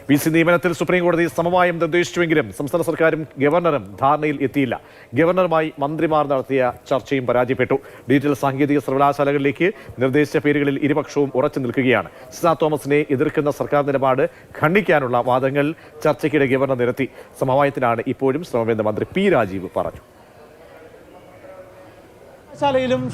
VC നിയമനത്തിൽ സുപ്രീംകോടതി സമവായം നിർദ്ദേശിച്ചുവെങ്കിലും സംസ്ഥാന സർക്കാരും ഗവർണറും ധാരണയിൽ എത്തിയില്ല. ഗവർണറുമായി മന്ത്രിമാർ നടത്തിയ ചർച്ചയും പരാജയപ്പെട്ടു. ഡിജിറ്റൽ സാങ്കേതിക സർവകലാശാലകളിലേക്ക് നിർദ്ദേശിച്ച പേരുകളിൽ ഇരുപക്ഷവും ഉറച്ചു നിൽക്കുകയാണ്. സിസ തോമസിനെ എതിർക്കുന്ന സർക്കാർ നിലപാട് ഖണ്ഡിക്കാനുള്ള വാദങ്ങൾ ചർച്ചയ്ക്കിടെ ഗവർണർ നിരത്തി. സമവായത്തിനാണ് ഇപ്പോഴും ശ്രമമെന്ന് മന്ത്രി പി രാജീവ് പറഞ്ഞു.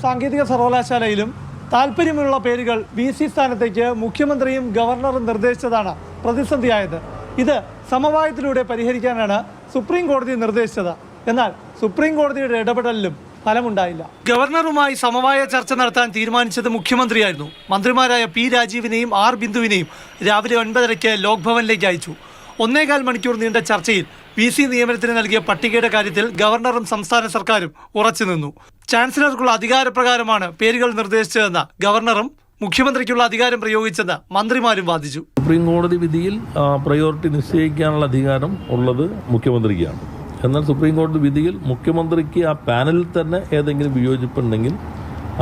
സാങ്കേതിക സർവകലാശാലയിലും താൽപ്പര്യമുള്ള പേരുകൾ VC സ്ഥാനത്തേക്ക് മുഖ്യമന്ത്രിയും ഗവർണറും നിർദ്ദേശിച്ചതാണ് പ്രതിസന്ധിയായത്. ഇത് സമവായത്തിലൂടെ പരിഹരിക്കാനാണ് സുപ്രീം കോടതി നിർദ്ദേശിച്ചത്. എന്നാൽ സുപ്രീം കോടതിയുടെ ഇടപെടലിലും ഫലമുണ്ടായില്ല. ഗവർണറുമായി സമവായ ചർച്ച നടത്താൻ തീരുമാനിച്ചത് മുഖ്യമന്ത്രിയായിരുന്നു. മന്ത്രിമാരായ പി രാജീവിനെയും ആർ ബിന്ദുവിനെയും രാവിലെ 9:30 ലോക് ഭവനിലേക്ക് അയച്ചു. 1.25 മണിക്കൂർ നീണ്ട ചർച്ചയിൽ VC നിയമനത്തിന് നൽകിയ പട്ടികയുടെ കാര്യത്തിൽ ഗവർണറും സംസ്ഥാന സർക്കാരും ഉറച്ചുനിന്നു. ചാൻസലർക്കുള്ള അധികാരപ്രകാരമാണ് പേരുകൾ നിർദ്ദേശിച്ചതെന്ന് ഗവർണറും മുഖ്യമന്ത്രിക്കുള്ള അധികാരം പ്രയോഗിച്ചെന്ന് മന്ത്രിമാരും വാദിച്ചു. സുപ്രീം കോടതി വിധിയിൽ പ്രയോറിറ്റി നിശ്ചയിക്കാനുള്ള അധികാരം ഉള്ളത് മുഖ്യമന്ത്രിക്കാണ്. എന്നാൽ സുപ്രീം കോടതി വിധിയിൽ മുഖ്യമന്ത്രിക്ക് ആ പാനലിൽ തന്നെ ഏതെങ്കിലും വിയോജിപ്പുണ്ടെങ്കിൽ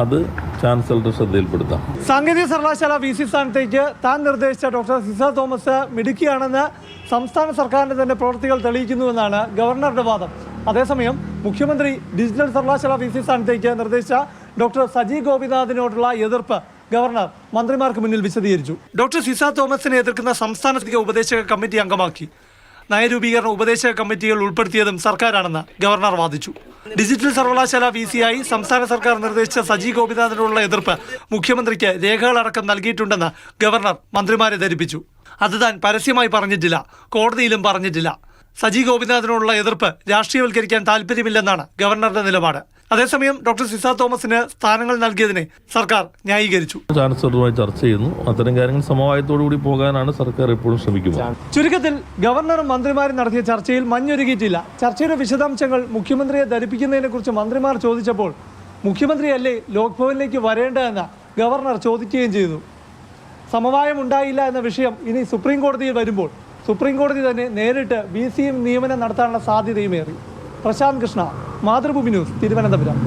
അത് ചാൻസലറുടെ ശ്രദ്ധയിൽപ്പെടുത്താം. സാങ്കേതിക സർവകലാശാല VC സ്ഥാനത്തേക്ക് താൻ നിർദ്ദേശിച്ച ഡോക്ടർ സിസ തോമസ് മിടുക്കിയാണെന്ന് സംസ്ഥാന സർക്കാരിന്റെ തന്നെ പ്രവൃത്തികൾ തെളിയിക്കുന്നുവെന്നാണ് ഗവർണറുടെ വാദം. അതേസമയം മുഖ്യമന്ത്രി ഡിജിറ്റൽ സർവകലാശാല VC സ്ഥാനത്തേക്ക് നിർദ്ദേശിച്ച ഡോക്ടർ സജി ഗോപിനാഥിനോടുള്ള എതിർപ്പ് ഗവർണർ മന്ത്രിമാർക്ക് മുന്നിൽ വിശദീകരിച്ചു. ഡോക്ടർ സിസ തോമസിനെ എതിർക്കുന്ന സംസ്ഥാന ഉപദേശക കമ്മിറ്റി അംഗമാക്കി. നയരൂപീകരണ ഉപദേശക കമ്മിറ്റികൾ ഉൾപ്പെടുത്തിയതും സർക്കാരാണെന്ന് ഗവർണർ വാദിച്ചു. ഡിജിറ്റൽ സർവകലാശാല VC ആയി സംസ്ഥാന സർക്കാർ നിർദ്ദേശിച്ച സജി ഗോപിനാഥിനോടുള്ള എതിർപ്പ് മുഖ്യമന്ത്രിക്ക് രേഖകളടക്കം നൽകിയിട്ടുണ്ടെന്ന് ഗവർണർ മന്ത്രിമാരെ ധരിപ്പിച്ചു. അത് താൻ പരസ്യമായി പറഞ്ഞിട്ടില്ല, കോടതിയിലും പറഞ്ഞിട്ടില്ല. സജി ഗോപിനാഥിനോടുള്ള എതിർപ്പ് രാഷ്ട്രീയവൽക്കരിക്കാൻ താല്പര്യമില്ലെന്നാണ് ഗവർണറുടെ നിലപാട്. അതേസമയം ഡോക്ടർ സിസ തോമസിന് സ്ഥാനങ്ങൾ നൽകിയതിനെ സർക്കാർ ന്യായീകരിച്ചു. ചാൻസലറുമായി ചർച്ച ചെയ്യുന്നു. അത്തരം കാര്യങ്ങൾ സമവായത്തോടുകൂടി പോകാനാണ് സർക്കാർ എപ്പോഴും ശ്രമിക്കുന്നത്. ചുരുക്കത്തിൽ ഗവർണറും മന്ത്രിമാരും നടത്തിയ ചർച്ചയിൽ മഞ്ഞൊരുക്കിയിട്ടില്ല. ചർച്ചയുടെ വിശദാംശങ്ങൾ മുഖ്യമന്ത്രിയെ ധരിപ്പിക്കുന്നതിനെ കുറിച്ച് മന്ത്രിമാർ ചോദിച്ചപ്പോൾ മുഖ്യമന്ത്രിയല്ലേ ലോക് ഭവനിലേക്ക് വരേണ്ടതെന്ന് ഗവർണർ ചോദിക്കുകയും ചെയ്തു. സമവായം ഉണ്ടായില്ല എന്ന വിഷയം ഇനി സുപ്രീം കോടതിയിൽ വരുമ്പോൾ സുപ്രീം കോടതി തന്നെ നേരിട്ട് VC നിയമനം നടത്താനുള്ള സാധ്യതയുമേറി. പ്രശാന്ത് കൃഷ്ണ, മാതൃഭൂമി ന്യൂസ്, തിരുവനന്തപുരം.